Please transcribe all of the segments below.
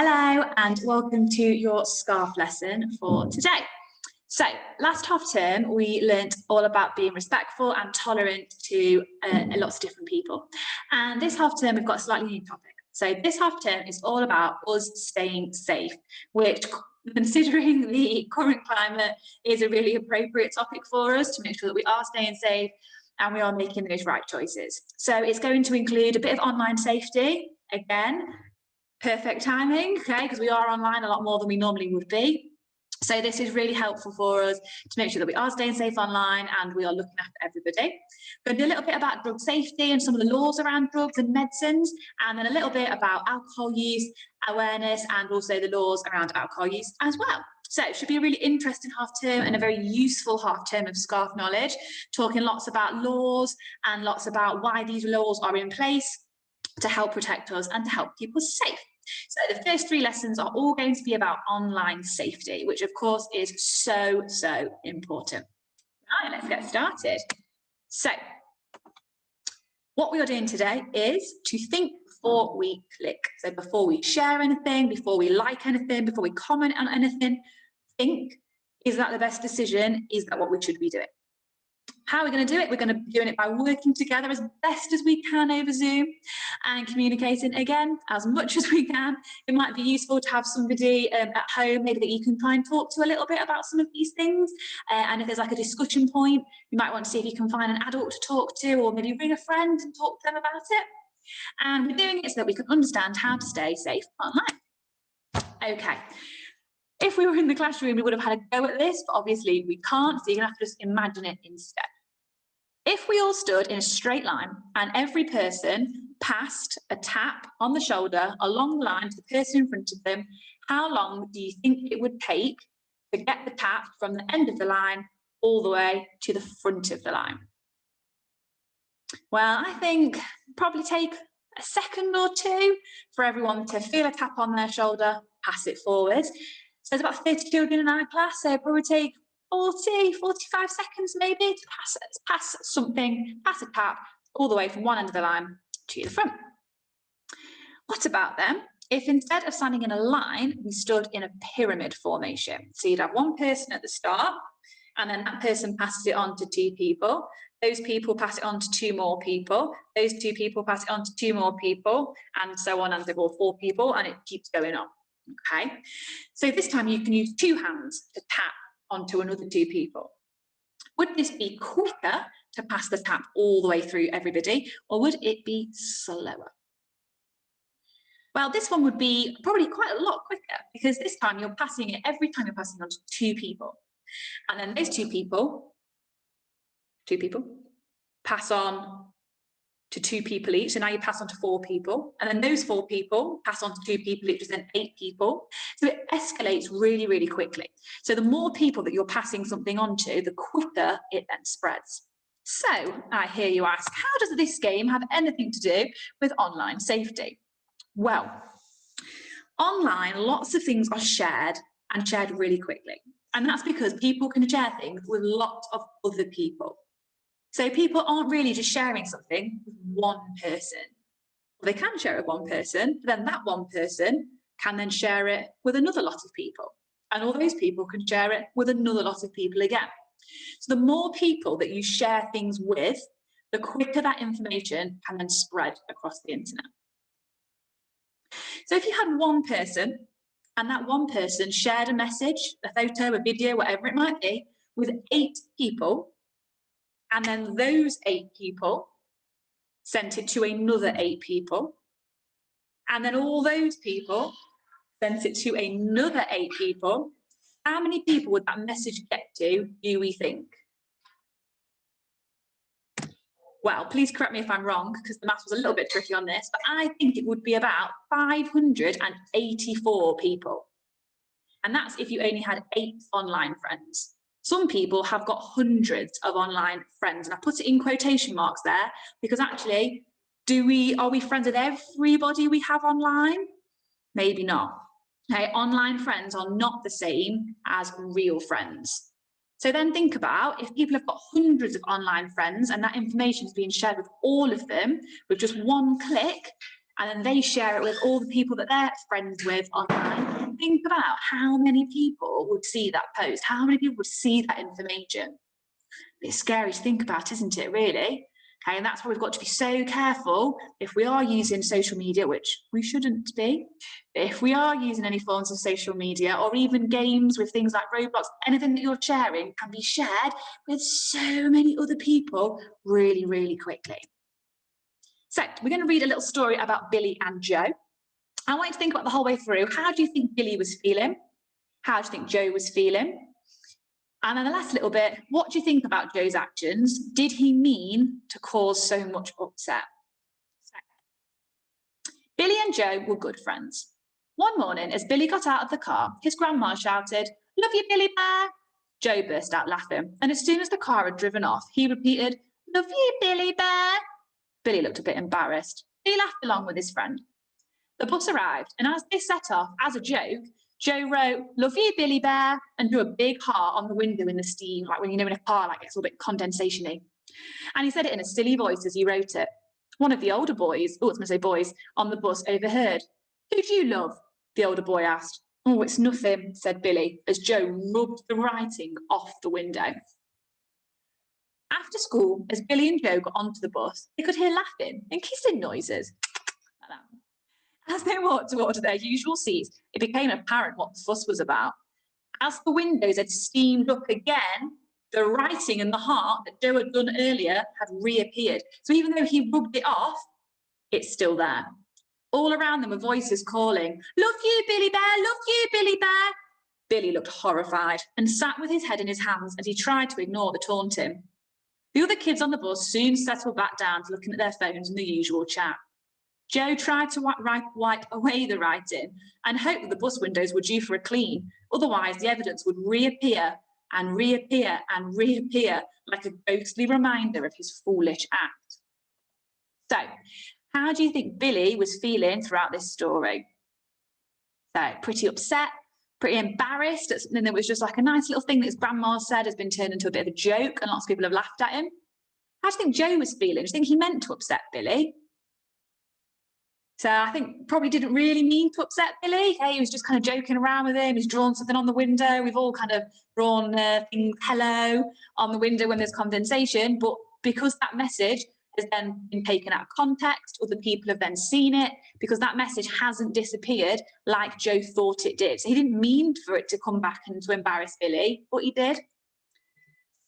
Hello and welcome to your scarf lesson for today. So last half term we learnt all about being respectful and tolerant to lots of different people, and this half term we've got a slightly new topic. So this half term is all about us staying safe, which, considering the current climate, is a really appropriate topic for us to make sure that we are staying safe and we are making those right choices. So it's going to include a bit of online safety, again, perfect timing, okay, because we are online a lot more than we normally would be. So this is really helpful for us to make sure that we are staying safe online and we are looking after everybody. We're going to do a little bit about drug safety and some of the laws around drugs and medicines, and then a little bit about alcohol use, awareness, and also the laws around alcohol use as well. So it should be a really interesting half term and a very useful half term of scarf knowledge, talking lots about laws and lots about why these laws are in place to help protect us and to help keep us safe. So the first three lessons are all going to be about online safety, which of course is so important. Right, let's get started. So what we are doing today is to think before we click. So before we share anything, before we like anything, before we comment on anything, think, is that the best decision? Is that what we should be doing? How are we going to do it? We're going to be doing it by working together as best as we can over Zoom and communicating, again, as much as we can. It might be useful to have somebody at home, maybe that you can try and talk to a little bit about some of these things. And if there's like a discussion point, you might want to see if you can find an adult to talk to, or maybe ring a friend and talk to them about it. And we're doing it so that we can understand how to stay safe online. Okay. If we were in the classroom, we would have had a go at this, but obviously we can't, so you're going to have to just imagine it instead. If we all stood in a straight line and every person passed a tap on the shoulder along the line to the person in front of them, how long do you think it would take to get the tap from the end of the line all the way to the front of the line? Well, I think probably take a second or two for everyone to feel a tap on their shoulder, pass it forward. So there's about 30 children in our class, so it probably take 40, 45 seconds maybe to pass a tap all the way from one end of the line to the front. What about then if instead of standing in a line, we stood in a pyramid formation? So you'd have one person at the start, and then that person passes it on to two people. Those people pass it on to two more people. Those two people pass it on to two more people, and so on, and so forth, 4 people, and it keeps going on. Okay, so this time you can use 2 hands to tap onto another 2 people. Would this be quicker to pass the tap all the way through everybody, or would it be slower? Well, this one would be probably quite a lot quicker, because this time you're passing it, every time you're passing on to 2 people. And then those 2 people pass on to 2 people each, so now you pass on to 4 people, and then those 4 people pass on to 2 people each, which is then 8 people. So it escalates really quickly. So the more people that you're passing something on to, the quicker it then spreads. So I hear you ask, how does this game have anything to do with online safety? Well, online, lots of things are shared, and shared really quickly. And that's because people can share things with lots of other people. So people aren't really just sharing something with one person. They can share it with one person, but then that one person can then share it with another lot of people. And all those people can share it with another lot of people again. So the more people that you share things with, the quicker that information can then spread across the internet. So if you had one person, and that one person shared a message, a photo, a video, whatever it might be, with 8 people, and then those 8 people sent it to another 8 people, and then all those people sent it to another 8 people, how many people would that message get to, do we think? Well, please correct me if I'm wrong, because the math was a little bit tricky on this, but I think it would be about 584 people. And that's if you only had 8 online friends. Some people have got hundreds of online friends, and I put it in quotation marks there because actually, are we friends with everybody we have online? Maybe not. Okay, online friends are not the same as real friends. So then think about if people have got hundreds of online friends and that information is being shared with all of them with just one click, and then they share it with all the people that they're friends with online. Think about how many people would see that post, how many people would see that information. It's scary to think about, isn't it, really? Okay, and that's why we've got to be so careful if we are using social media, which we shouldn't be. If we are using any forms of social media or even games with things like Roblox, anything that you're sharing can be shared with so many other people really, really quickly. So we're going to read a little story about Billy and Joe. I want you to think about the whole way through. How do you think Billy was feeling? How do you think Joe was feeling? And then the last little bit, what do you think about Joe's actions? Did he mean to cause so much upset? So, Billy and Joe were good friends. One morning, as Billy got out of the car, his grandma shouted, "Love you, Billy Bear." Joe burst out laughing, and as soon as the car had driven off, he repeated, "Love you, Billy Bear." Billy looked a bit embarrassed. He laughed along with his friend. The bus arrived, and as they set off, as a joke, Joe wrote, "Love you, Billy Bear," and drew a big heart on the window in the steam, like when you know in a car, like it's a little bit condensation-y. And he said it in a silly voice as he wrote it. One of the older boys, I was going to say boys, on the bus overheard. "Who do you love?" the older boy asked. "Oh, it's nothing," said Billy, as Joe rubbed the writing off the window. After school, as Billy and Joe got onto the bus, they could hear laughing and kissing noises. Like that. As they walked towards their usual seats, it became apparent what the fuss was about. As the windows had steamed up again, the writing and the heart that Joe had done earlier had reappeared. So even though he rubbed it off, it's still there. All around them were voices calling, "Love you, Billy Bear, love you, Billy Bear." Billy looked horrified and sat with his head in his hands as he tried to ignore the taunting. The other kids on the bus soon settled back down to looking at their phones and the usual chat. Joe tried to wipe away the writing and hoped that the bus windows were due for a clean. Otherwise, the evidence would reappear and reappear and reappear like a ghostly reminder of his foolish act. So, how do you think Billy was feeling throughout this story? So, pretty upset, pretty embarrassed at something that was just like a nice little thing that his grandma said has been turned into a bit of a joke and lots of people have laughed at him. How do you think Joe was feeling? Do you think he meant to upset Billy? So I think probably didn't really mean to upset Billy. Okay, he was just kind of joking around with him. He's drawn something on the window. We've all kind of drawn things, hello, on the window when there's condensation. But because that message has then been taken out of context, other people have then seen it, because that message hasn't disappeared like Joe thought it did. So he didn't mean for it to come back and to embarrass Billy, but he did.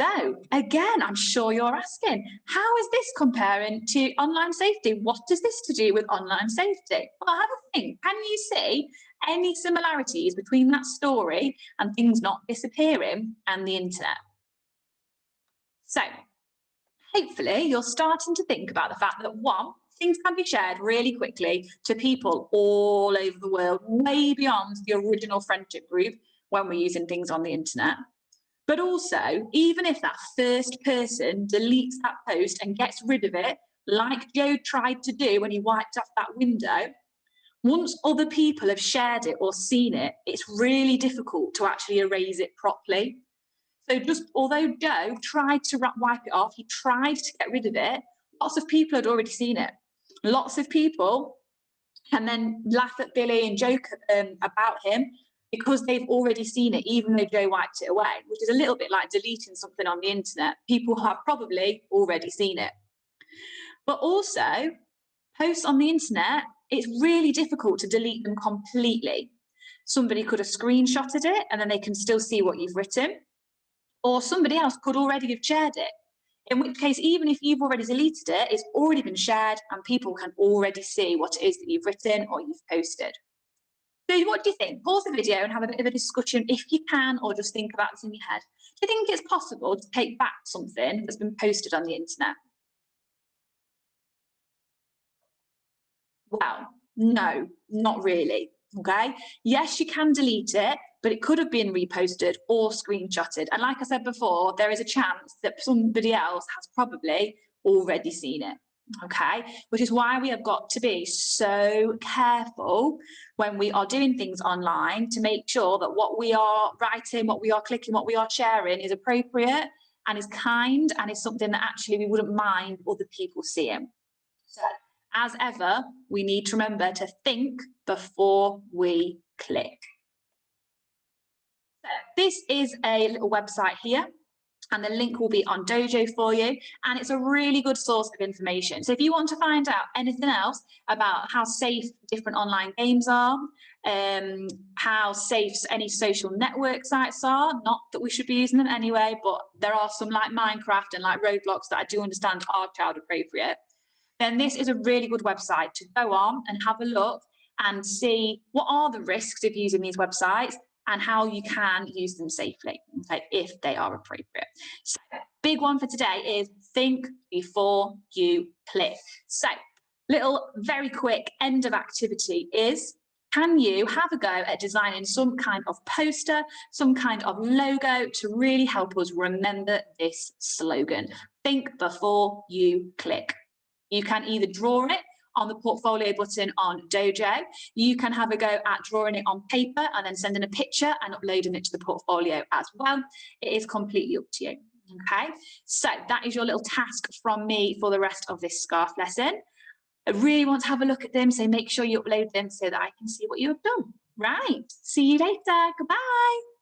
So again, I'm sure you're asking, how is this comparing to online safety? What is this to do with online safety? Well, have a think. Can you see any similarities between that story and things not disappearing and the internet? So hopefully you're starting to think about the fact that one, things can be shared really quickly to people all over the world, way beyond the original friendship group when we're using things on the internet. But also, even if that first person deletes that post and gets rid of it, like Joe tried to do when he wiped off that window, once other people have shared it or seen it, it's really difficult to actually erase it properly. So just although Joe tried to wipe it off, he tried to get rid of it, lots of people had already seen it. Lots of people can then laugh at Billy and joke about him because they've already seen it, even though Joe wiped it away, which is a little bit like deleting something on the internet. People have probably already seen it. But also, posts on the internet, it's really difficult to delete them completely. Somebody could have screenshotted it and then they can still see what you've written, or somebody else could already have shared it. In which case, even if you've already deleted it, it's already been shared and people can already see what it is that you've written or you've posted. So what do you think? Pause the video and have a bit of a discussion if you can, or just think about this in your head. Do you think it's possible to take back something that's been posted on the internet? Well, no, not really. Okay. Yes, you can delete it, but it could have been reposted or screenshotted. And like I said before, there is a chance that somebody else has probably already seen it. Okay, which is why we have got to be so careful when we are doing things online to make sure that what we are writing, what we are clicking, what we are sharing is appropriate and is kind and is something that actually we wouldn't mind other people seeing. So As ever, we need to remember to think before we click. So this is a little website here, and the link will be on Dojo for you, and it's a really good source of information. So if you want to find out anything else about how safe different online games are, how safe any social network sites are, not that we should be using them anyway, but there are some like Minecraft and like Roblox that I do understand are child appropriate, then this is a really good website to go on and have a look and see what are the risks of using these websites and how you can use them safely, okay, if they are appropriate. So, big one for today is think before you click. So, little very quick end of activity is, can you have a go at designing some kind of poster, some kind of logo to really help us remember this slogan? Think before you click. You can either draw it on the portfolio button on Dojo. You can have a go at drawing it on paper and then sending a picture and uploading it to the portfolio as well. It is completely up to you. Okay, so that is your little task from me for the rest of this scarf lesson. I really want to have a look at them, so make sure you upload them so that I can see what you have done. Right, see you later. Goodbye.